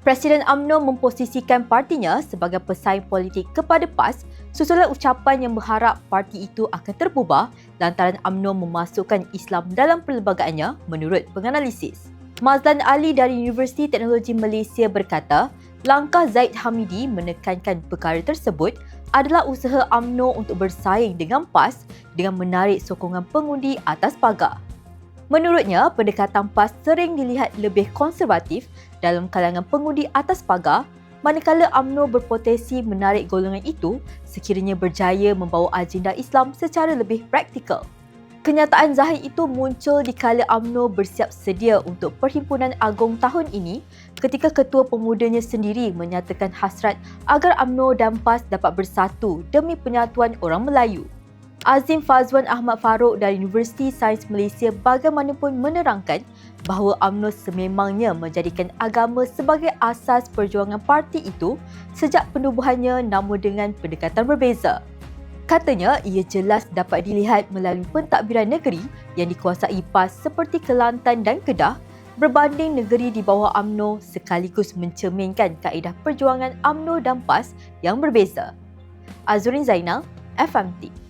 Presiden UMNO memposisikan partinya sebagai pesaing politik kepada PAS susulan ucapan yang berharap parti itu akan terbubar lantaran UMNO memasukkan Islam dalam perlembagaannya menurut penganalisis. Mazlan Ali dari Universiti Teknologi Malaysia berkata, langkah Zaid Hamidi menekankan perkara tersebut adalah usaha UMNO untuk bersaing dengan PAS dengan menarik sokongan pengundi atas pagar. Menurutnya, pendekatan PAS sering dilihat lebih konservatif dalam kalangan pengundi atas pagar, manakala UMNO berpotensi menarik golongan itu sekiranya berjaya membawa agenda Islam secara lebih praktikal. Kenyataan zahir itu muncul dikala UMNO bersiap sedia untuk Perhimpunan Agung tahun ini ketika Ketua Pemudanya sendiri menyatakan hasrat agar UMNO dan PAS dapat bersatu demi penyatuan orang Melayu. Azim Fazwan Ahmad Farouk dari Universiti Sains Malaysia bagaimanapun menerangkan bahawa UMNO sememangnya menjadikan agama sebagai asas perjuangan parti itu sejak penubuhannya namun dengan pendekatan berbeza. Katanya, ia jelas dapat dilihat melalui pentadbiran negeri yang dikuasai PAS seperti Kelantan dan Kedah berbanding negeri di bawah UMNO sekaligus mencerminkan kaedah perjuangan UMNO dan PAS yang berbeza. Azurin Zainal, FMT.